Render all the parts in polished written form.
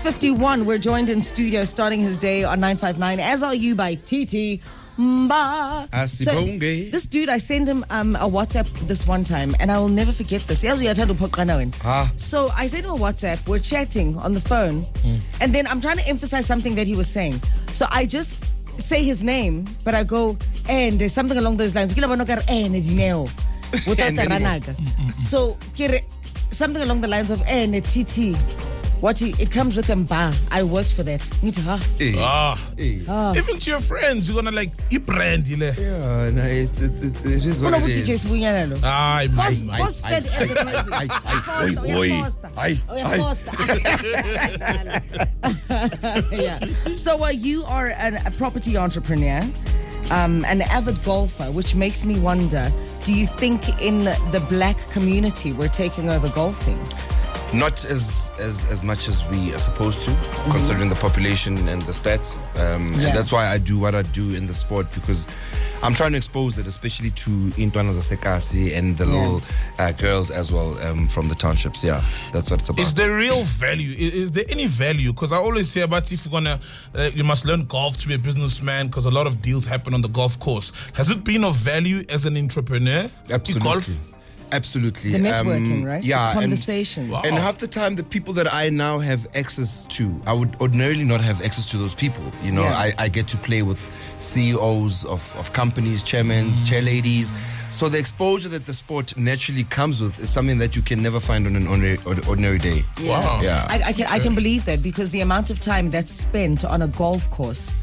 6:51. We're joined in studio, starting his day on 959. As are you by TT Mbha. So, this dude, I sent him a WhatsApp this one time, and I will never forget this. So I sent him a WhatsApp. We're chatting on the phone, and then I'm trying to emphasize something that he was saying. So I just say his name, but I go, and there's something along those lines. So something along the lines of TT. It comes with Mbha. I worked for that. Even to your friends, you're gonna like you brand, Yeah, no, it is what it is. Yeah. So you are a property entrepreneur, an avid golfer, which makes me wonder, do you think in the black community we're taking over golfing? Not as much as we are supposed to, considering the population and the stats. And that's why I do what I do in the sport, because I'm trying to expose it, especially to Intwana Zasekasi and the little girls as well from the townships. Yeah, that's what it's about. Is there real value? Is there any value? Because I always say about if you're gonna, you must learn golf to be a businessman, because a lot of deals happen on the golf course. Has it been of value as an entrepreneur? Absolutely. Golf? Absolutely. The networking, right? Yeah. The conversations. And half the time, the people that I now have access to, I would ordinarily not have access to those people. You know, I get to play with CEOs of companies, chairmen, chairladies. So the exposure that the sport naturally comes with is something that you can never find on an ordinary day. Yeah. Wow. Yeah. I can believe that, because the amount of time that's spent on a golf course,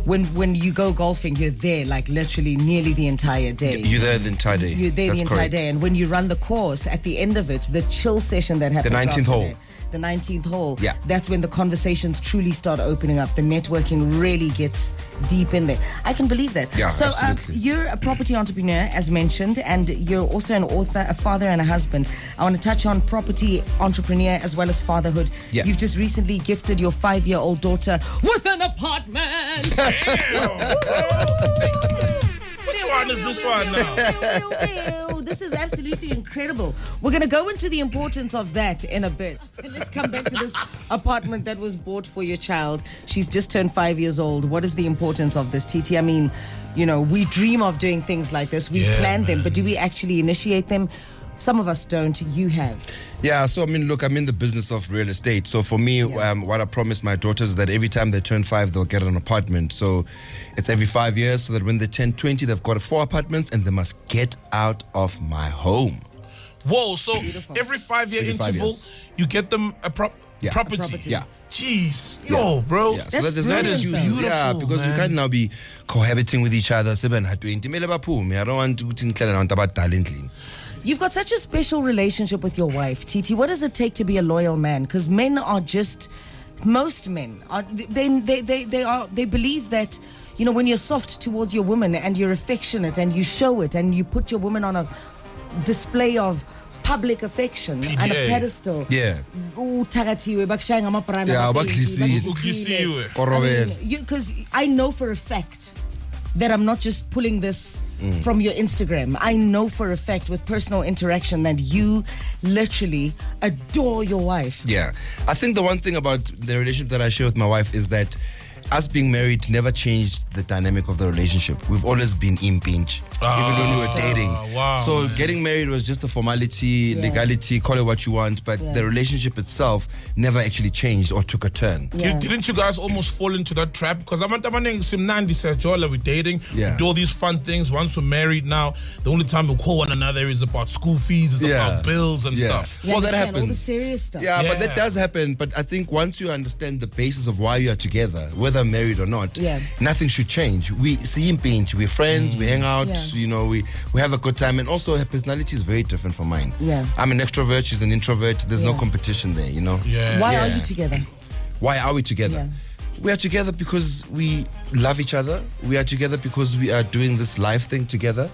when you go golfing, you're there like literally nearly the entire day. You're there the entire day. You're there That's the entire correct. day. And when you run the course, at the end of it, the chill session that happens, The 19th after hole. that, the 19th hole, Yeah. that's when the conversations truly start opening up. The networking really gets deep in there. I can believe that. Yeah, so absolutely. you're a property entrepreneur, as mentioned, and you're also an author, a father, and a husband. I want to touch on property entrepreneur as well as fatherhood. Yeah. You've just recently gifted your 5-year-old daughter with an apartment. Which one is this one now? This is absolutely incredible. We're going to go into the importance of that in a bit. Let's come back to this apartment that was bought for your child. She's just turned 5 years old. What is the importance of this, TT? I mean, you know, we dream of doing things like this. We plan them, but do we actually initiate them? Some of us don't. You have. Yeah, so I mean, look, I'm in the business of real estate. So for me, what I promised my daughters is that every time they turn 5, they'll get an apartment. So it's every 5 years, so that when they turn 20, they've got 4 apartments and they must get out of my home. Whoa, so every 5-year interval, you get them a property. Yeah. Jeez. Yo, bro. Yeah. That's So that there's no brilliant, excuses. beautiful, Yeah, because man. we can't now be cohabiting with each other. I don't want to about talent. You've got such a special relationship with your wife, TT. What does it take to be a loyal man? Because men are just, most men are, they believe that, you know, when you're soft towards your woman and you're affectionate and you show it and you put your woman on a display of public affection and a pedestal. Yeah. Because I know for a fact that I'm not just pulling this from your Instagram. I know for a fact with personal interaction that you literally adore your wife. Yeah. I think the one thing about the relationship that I share with my wife is that us being married never changed the dynamic of the relationship. We've always been in pinch, even when we were dating. Wow, so man. getting married was just a formality, legality, call it what you want, but the relationship itself never actually changed or took a turn. Didn't you guys almost fall into that trap? Because I'm Simnandi says, Joel, we're dating, we do all these fun things. Once we're married now, the only time we call one another is about school fees, it's about bills and stuff. Well, that happens. All the serious stuff. Yeah, but that does happen. But I think once you understand the basis of why you are together, whether married or not, nothing should change. We see him pinch, we're friends, we hang out, you know, we have a good time, and also her personality is very different from mine. I'm an extrovert, she's an introvert. There's no competition there, you know. Why are you together? Why are we together? We are together because we love each other. We are together because we are doing this life thing together.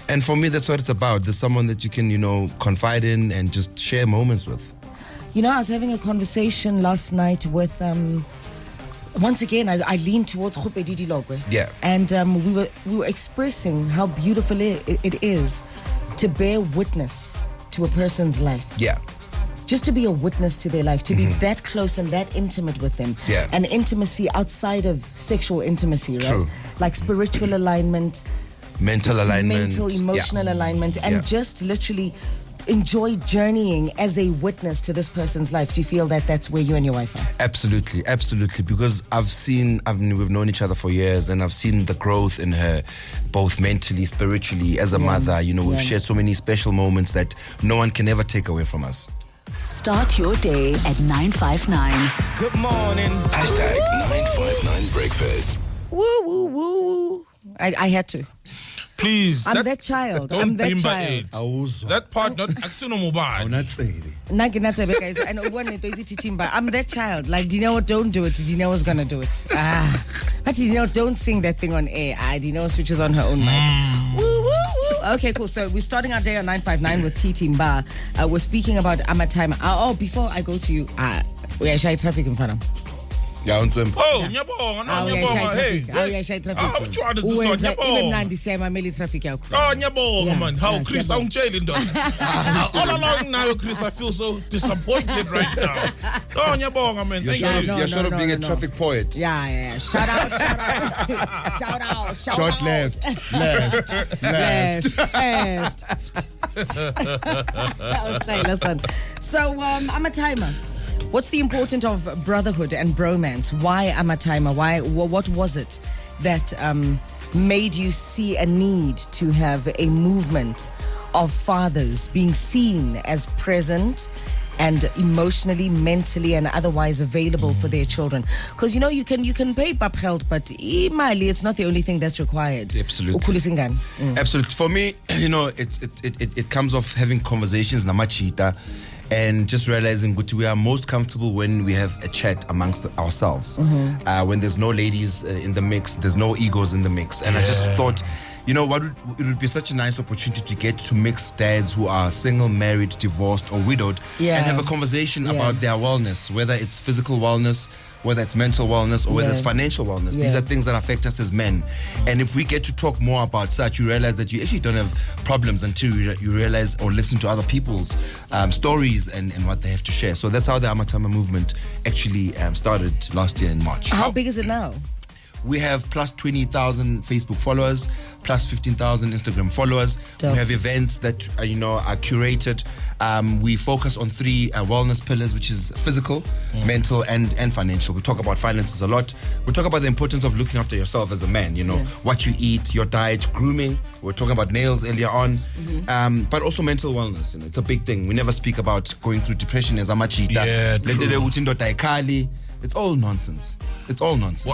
And for me, that's what it's about. There's someone that you can, you know, confide in and just share moments with. You know, I was having a conversation last night with once again, I leaned towards Khupedi Logwe. Yeah. And we were expressing how beautiful it is to bear witness to a person's life. Yeah. just to be a witness to their life, to be that close and that intimate with them. Yeah. And intimacy outside of sexual intimacy, right? True. Like spiritual alignment, mental alignment, mental, emotional alignment, and just literally enjoy journeying as a witness to this person's life. Do you feel that that's where you and your wife are? Absolutely, because we've known each other for years, and I've seen the growth in her, both mentally, spiritually, as a mother. We've shared so many special moments that no one can ever take away from us. Start your day at 959. Good morning. Hashtag 959 breakfast. Woo, woo, woo, woo. I had to. Please. I'm that child. Don't I'm that bimba child. it. That part, not Axino Mobile. Guys, and I'm that child. Like, Dineo, don't do it. Dineo's gonna do it. But Dineo, don't sing that thing on air. Dineo switches on her own mic. Woo, woo, woo. Okay, cool. So we're starting our day on 959 with Mbha. We're speaking about Amatime. Before I go to you, we are shy traffic in front of. Yeah, on Twim. Oh, nyabonga, hey. Shy traffic. Which one is this one? Traffic. Oh, nyabonga, man. How Yeah, Chris, I'm jailing dog. All along now, Chris, I feel so disappointed right now. Oh, nyabonga, man. Thank you. You're sort of being a traffic poet. Yeah. Shout out. Short left. That was fine, listen. So, I'm a timer. What's the importance of brotherhood and bromance? Why Amatime? What was it that made you see a need to have a movement of fathers being seen as present and emotionally, mentally, and otherwise available for their children? Because you can pay papgeld, but imali, it's not the only thing that's required. Absolutely. Absolutely. For me, it comes off having conversations namachita, and just realizing that we are most comfortable when we have a chat amongst ourselves. When there's no ladies in the mix, there's no egos in the mix. And I just thought, it would be such a nice opportunity to get to mix dads who are single, married, divorced, or widowed, and have a conversation about their wellness, whether it's physical wellness, whether it's mental wellness, or whether it's financial wellness. These are things that affect us as men. And if we get to talk more about such, you realize that you actually don't have problems until you realize or listen to other people's stories and what they have to share. So that's how the Amatama movement actually started last year in March. How big is it now? We have plus 20,000 Facebook followers, plus 15,000 Instagram followers. Dope. We have events that are curated. We focus on 3 wellness pillars, which is physical, mental, and financial. We talk about finances a lot. We talk about the importance of looking after yourself as a man. What you eat, your diet, grooming. We were talking about nails earlier on, but also mental wellness. It's a big thing. We never speak about going through depression as a machita. Yeah, true. It's all nonsense.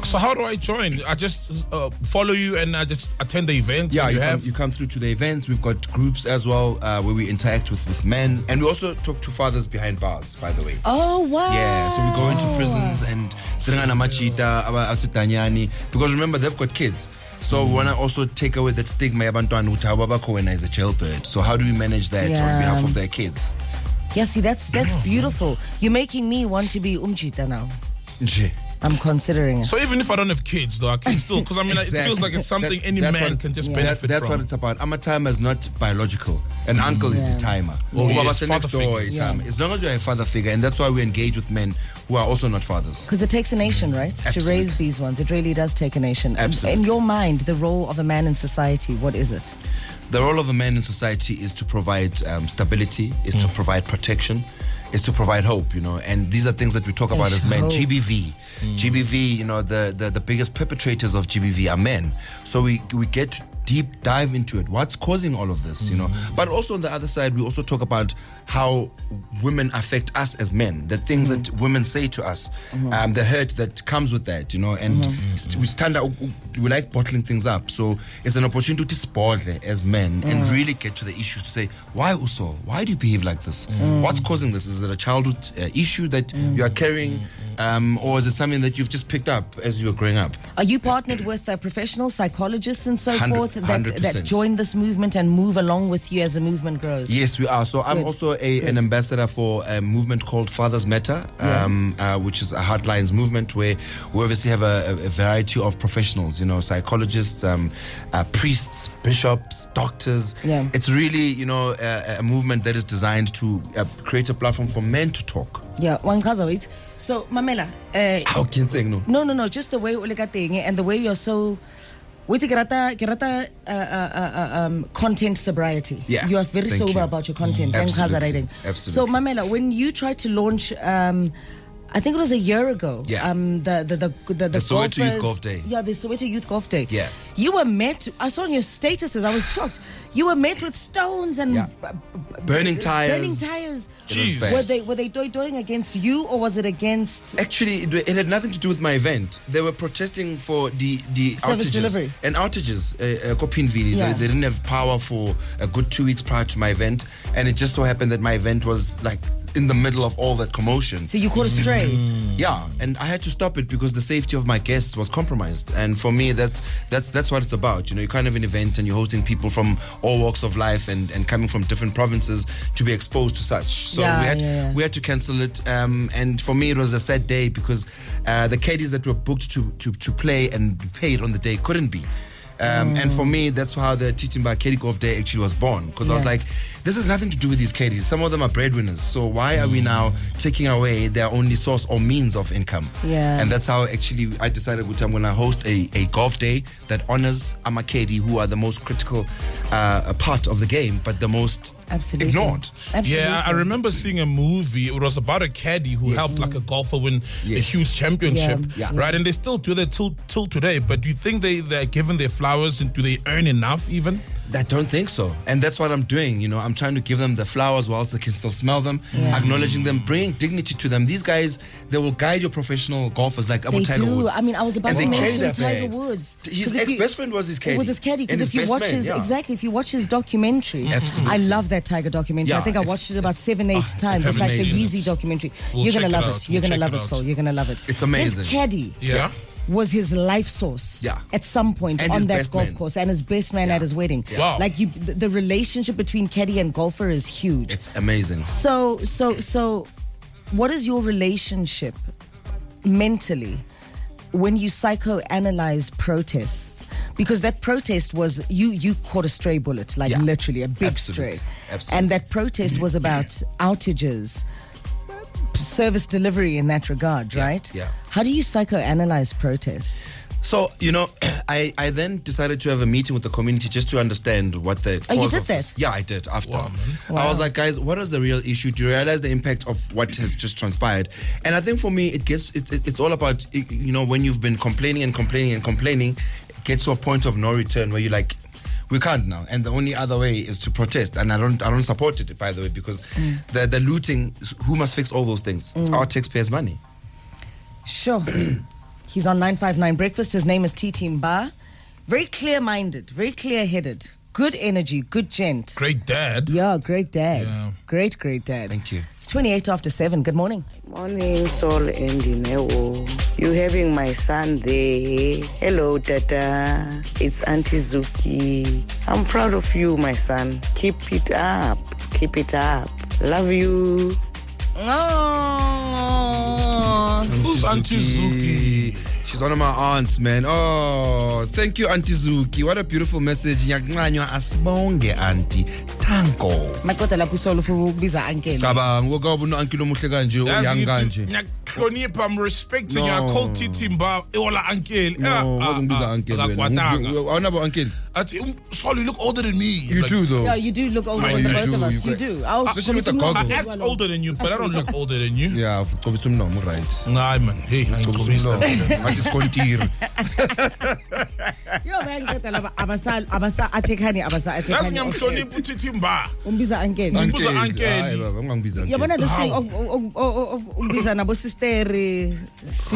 So how do I join? I just follow you and I just attend the events. Yeah, you come through to the events. We've got groups as well where we interact with men, and we also talk to fathers behind bars, by the way. Oh wow! Yeah, so we go into prisons and because remember they've got kids. So we want to also take away that stigma is a jailbird. So how do we manage that on behalf of their kids? Yeah, see, that's beautiful. You're making me want to be umchita now. Nje. I'm considering it. So even if I don't have kids, though, I can still, because it feels like it's something any man can just benefit that's from. what it's about. Amatime is not biological. An uncle is a timer. Father Next door is, as long as you're a father figure, and that's why we engage with men who are also not fathers. Because it takes a nation, right? To raise these ones. It really does take a nation. Absolutely. In your mind, the role of a man in society, what is it? The role of a man in society is to provide stability, is to provide protection, is to provide hope, and these are things that we talk about as men. Hope. GBV, the biggest perpetrators of GBV are men. So we get to deep dive into it. What's causing all of this, But also on the other side, we also talk about how women affect us as men, the things that women say to us, the hurt that comes with that, and we stand out, we like bottling things up. So it's an opportunity to spoil as men and really get to the issues to say, why also? Why do you behave like this? What's causing this? Is it a childhood issue that you are carrying? Or is it something that you've just picked up as you were growing up? Are you partnered with professional psychologists and so 100%. forth that join this movement and move along with you as the movement grows? Yes, we are. So I'm also an ambassador for a movement called Fathers Matter, which is a Heartlines movement where we obviously have a variety of professionals, psychologists, priests, bishops, doctors. Yeah. It's really, a movement that is designed to create a platform for men to talk. Yeah, one kaza wait. So, Mamela, How can you say no? no, just the way you and the way you're so. Wait, gerata content sobriety. Yeah, you are very thank sober you. about your content. Absolutely. So, Mamela, when you tried to launch, I think it was a year ago. Yeah. The Soweto Youth golfers- Golf Day. Yeah, the Soweto Youth Golf Day. Yeah. You were met. I saw on your statuses. I was shocked. You were met with stones and Burning tires. Burning tires. It was Jeez. bad. Were they doing against you, or was it against? Actually, it had nothing to do with my event. They were protesting for the Service outages delivery. and outages. Kopinville, Yeah. they didn't have power for a good 2 weeks prior to my event, and it just so happened that my event was like in the middle of all that commotion. So you caught a stray. Yeah, and I had to stop it because the safety of my guests was compromised. And for me, that's what it's about. You're kind of an event, and you're hosting people from all walks of life and coming from different provinces to be exposed to such. So we had to cancel it. And for me, it was a sad day because the caddies that were booked to play and be paid on the day couldn't be. And for me, that's how the Mbha Caddy Golf Day actually was born. Because I was like, this has nothing to do with these caddies. Some of them are breadwinners. So why are we now taking away their only source or means of income? Yeah. And that's how actually I decided I'm going to host a golf day that honors Amakedi, who are the most critical part of the game, but the most ignored. Absolutely. Yeah, I remember seeing a movie. It was about a caddy who helped like a golfer win a huge championship, right? And they still do that till today. But do you think they're given their flowers, and do they earn enough even? I don't think so. And that's what I'm doing. I'm trying to give them the flowers whilst they can still smell them, acknowledging them, bringing dignity to them. These guys, they will guide your professional golfers like They Tiger do. Woods. I mean, I was about And to they carry mention their Tiger bags. Woods. His 'Cause if you- ex-best friend was his caddy. It was his caddy, And because if you his watch best his man, if you watch his documentary, Absolutely. I love that Tiger documentary. I Yeah, think I watched it about 7-8 times. It's like the amazing. Yeezy documentary. We'll You're gonna check it love out. it. You're We'll gonna check love it it, out. Soul. You're gonna love it. It's amazing. His caddy Yeah. was his life source at some point And on his that best golf man. course, and his best man at his wedding. Wow. Like the relationship between caddy and golfer is huge. It's amazing. So, what is your relationship mentally when you psychoanalyze protests? Because that protest was you caught a stray bullet, like literally a big Absolutely. stray, Absolutely. and that protest was about outages, service delivery in that regard, right? yeah. How do you psychoanalyze protests? So, I then decided to have a meeting with the community just to understand what the cause you did of this. that? Yeah, I did after. Wow, man. I was like, guys, what is the real issue? Do you realize the impact of what has just transpired? And I think for me, it's all about, when you've been complaining, it gets to a point of no return where you're like, we can't now, and the only other way is to protest. And I don't support it, by the way, because the looting, who must fix all those things? It's our taxpayers' money. Sure. He's on 959 Breakfast. His name is Mbha. Very clear-minded, very clear-headed, good energy, good gent. Great dad. Yeah, great dad. Yeah. Great dad. Thank you. It's 28 after 7. Good morning. Morning, Sol and Dineo. You having my son there? Hello, Tata. It's Auntie Zuki. I'm proud of you, my son. Keep it up. Keep it up. Love you. Oh. Who's Auntie Zuki? She's one of my aunts, man. Oh, thank you, Auntie Zuki. What a beautiful message. Nyakuncanywa asibonge, Auntie. Tanko. Makota lapho solo for ukubiza uncle. Cabanga ngoba uncle omuhle kanje uyang kanje. Ngiyahlonipha, I'm respecting you. I No. call Mbha eola uncle. No, wasn't uncle. Awunabo uncle. Sol, you look older than me. You too, though. Yeah, you do look older Oh, than the you both do. of us. You You do. I Especially with the I goggles. act older than you, but I don't look older than you. Yeah, for some right. Nah, man. Hey, I ain't What is Yo bayangiceda laba abasa athekani abasa That's athekani. ngiyamhlonipha uTithi Mbha. Umbiza uncle. Umbuzo uncle. Hayi baba, ungangibiza uncle. Yabona this thing of umbiza nabo sister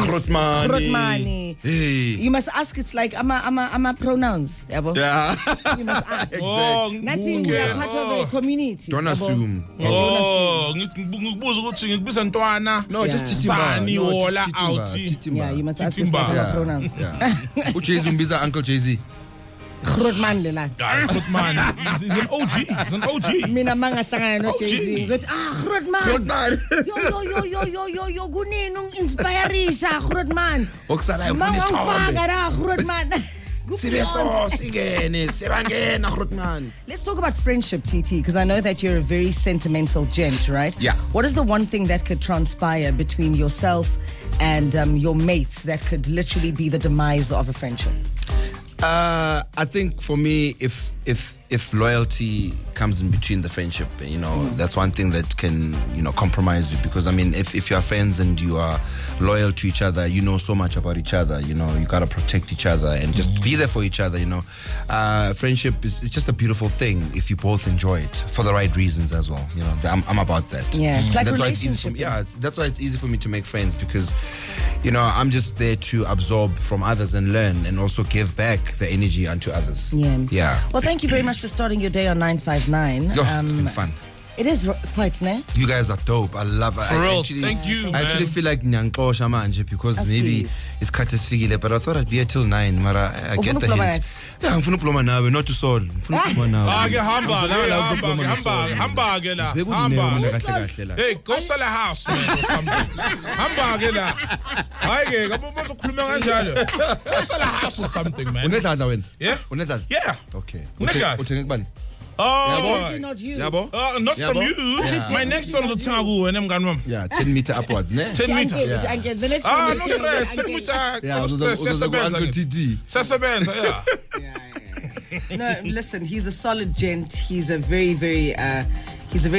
Grootmani. Hey. You must ask, it's like ama pronouns, yabo. Yeah. You must ask. Oh, Nothing, we are part of a community. Don't yabo. assume. Oh, ngibuza ukuthi ngikubiza ntwana. No, just Yeah. Tithi Mbha. Sani No, wola Tithi Mbha, outi. Tithi Mbha. Yeah, you must ask Tithi us Mbha. about pronouns. Yeah. Jay-Z umbiza Uncle Jay-Z. Grootman lela. Grootman. He's an OG. He's an OG. Mina mangahlangana no Jay-Z. Ngizothi Grootman. Grootman. Yo kunini unginspireisha Grootman. Okusalayo ufuna Mangifaka isithombe. la Grootman. Sibe so singene, sebangena Grootman. Let's talk about friendship, TT, because I know that you're a very sentimental gent, right? Yeah. What is the one thing that could transpire between yourself and your mates that could literally be the demise of a friendship? I think for me, if loyalty comes in between the friendship, that's one thing that can, compromise you. Because I mean, if you are friends and you are loyal to each other, you know so much about each other. You gotta protect each other and just be there for each other. Friendship is just a beautiful thing if you both enjoy it for the right reasons as well. I'm about that. Yeah, it's like that's why it's easy for relationship. me. Yeah, that's why it's easy for me to make friends because, I'm just there to absorb from others and learn and also give back the energy unto others. Yeah. Well, thank you very much for starting your day on 959. Yo, it's been fun. It is quite, ne? You guys are dope. I love it. For real, thank you, I actually man. feel like nyanxosha manje because That's maybe please. it's isikhathi but I thought I'd be here till 9. Mara, I get the Ufuna hint. Yeah, ngifuna ukuploma nawe, not to Sol. Ngifuna ukuploma nawe. Ke hamba ke la. Hamba. Kahle la. Hey, go sell a house, man, or something. Hamba ke la. Hayi ke, ngabo uzokhuluma kanjalo. Go sell a house or something, man. Unedladla wena? Yeah? Unedladla? Yeah. Okay. Unedladla? Uthenge kubani? Oh. Definitely not you. Yabo? Not from Yabo? you. Yeah. My next one is uthenga kuwe nemngani wami. Yeah, 10 meter upwards, ne? 10 meter. Uncle, the next Ah, one no is stress. 10 Uncle. meter. Yeah, No stress. Uncle TD. Sesebenza, yeah. No, listen, he's a solid gent. He's a very, very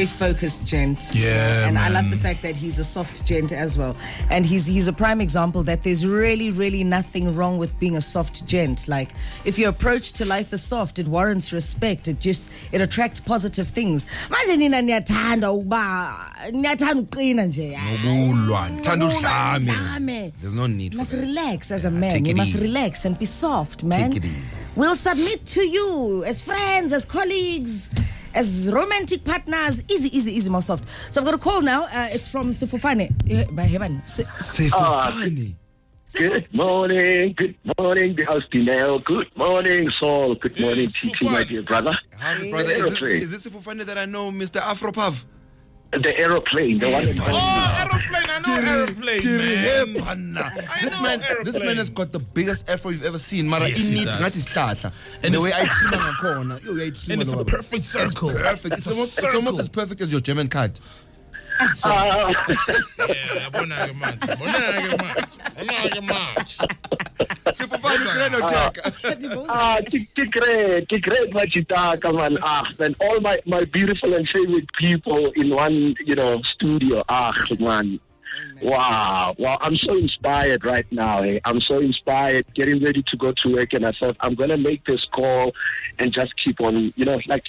focused gent. Yeah, and I man. love the fact that he's a soft gent as well. And he's a prime example that there's really, really nothing wrong with being a soft gent. Like, if your approach to life is soft, it warrants respect. It attracts positive things. Manje nina niyathanda uqina nje. Nokulwa, nithanda udlame. Udlame. There's no need You for must that. relax as a man. take You it must easy. relax and be soft, man. Take it easy. We'll submit to you as friends, as colleagues, as romantic partners. Easy, more soft. So I've got a call now. It's from Sifufane. By Heaven. Sifufane. Good morning, the house Dineo. Good morning, Sol. Good morning, TT, my dear brother. How's it, brother? Is this Sifufane that I know, Mr. Afropav? The aeroplane, the one and only. Oh, aeroplane. I know aeroplane, man. This man has got the biggest afro you've ever seen. Mara, Yes, he does. And the way I trim on a corner. And it's a perfect circle. Perfect. It's almost as perfect as your German cat. Yeah, bonake much. Sifufane Great, Machitaka, man. And all my beautiful and favorite people in one, studio. Man. Wow, I'm so inspired right now. I'm so inspired, getting ready to go to work, and I thought I'm gonna make this call and just keep on,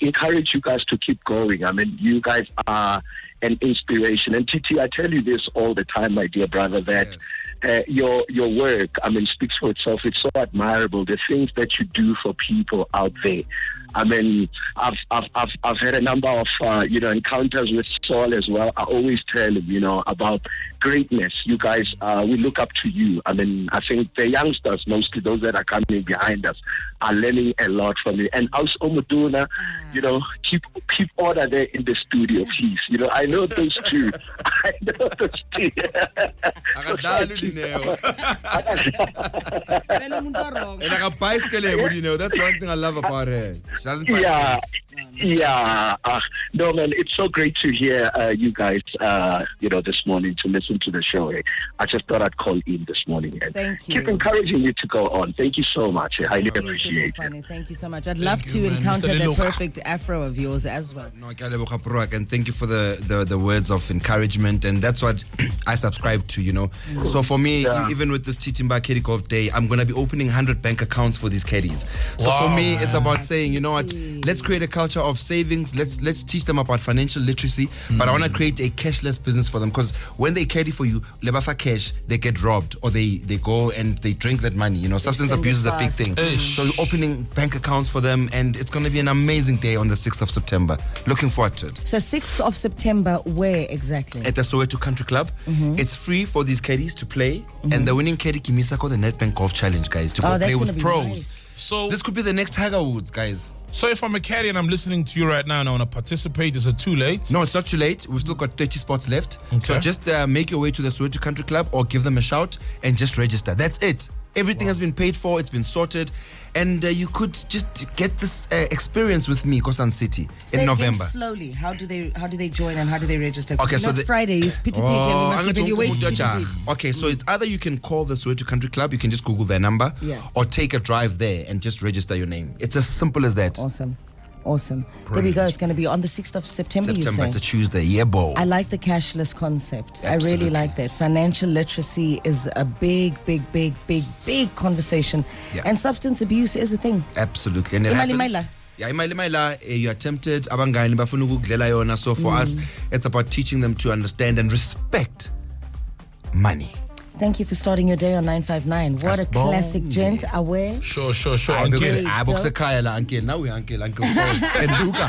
encourage you guys to keep going. I mean, you guys are an inspiration. And TT, I tell you this all the time, my dear brother, that your work, speaks for itself. It's so admirable. The things that you do for people out there. I mean, I've had a number of encounters with Sol as well. I always tell him, about greatness. You guys, we look up to you. I mean, I think the youngsters, mostly those that are coming behind us, are learning a lot from you. And also, Muduna, keep order there in the studio, please. I know those two. I know those two. That's one thing I love about her. She doesn't buy Yeah. No, man, it's so great to hear you guys, this morning to listen to the show. I just thought I'd call in this morning and Thank you. keep encouraging you to go on. Thank you so much. I highly appreciate it. Sifufane. Thank you so much. I'd love to you, man. encounter Mr. that Leluka. perfect afro of yours as well. No, and thank you for the the words of encouragement, and that's what I subscribe to, you know. So for me, even with this Mbha Caddy Golf Day, I'm going to be opening 100 bank accounts for these caddies. So for me, it's about saying, you know what, let's create a culture of savings. Let's teach them about financial literacy, but I want to create a cashless business for them, because when they caddy for you, lebafa cash, they get robbed, or they go and they drink that money. You know, substance abuse is a big thing. So we're opening bank accounts for them, and it's going to be an amazing day on the 6th of September. Looking forward to it. So 6th of September, where exactly? At the Soweto Country Club. It's free for these caddies to play, and the winning caddy Kimisako the Nedbank Golf Challenge, guys, to go play with pros. Nice. So this could be the next Tiger Woods, guys. So if I'm a caddy and I'm listening to you right now and I want to participate, is it too late? No, it's not too late. We've still got 30 spots left. Okay. So just make your way to the Soweto Country Club or give them a shout and just register. That's it. Everything has been paid for. It's been sorted. And you could just get this experience with me, Kosan City, in November. Slowly, how do they join and how do they register? Okay, so it's Fridays, Pity Pity, and we must evaluate Pity Pity. Okay, so it's either you can call the Soweto Country Club, you can just Google their number, or take a drive there and just register your name. It's as simple as that. Awesome. There we go. It's going to be on the 6th of September, you say? It's a Tuesday. Yeah, bo. I like the cashless concept. Absolutely. I really like that. Financial literacy is a big conversation. Yeah. And substance abuse is a thing. Absolutely. And it happens. Yeah, imali you are tempted. Abangani bafuna ukuglela yona. So for us, it's about teaching them to understand and respect money. Thank you for starting your day on 959. What a classic, gent. Aware. Sure. Uncle. Now we Uncle Sol Phenduka.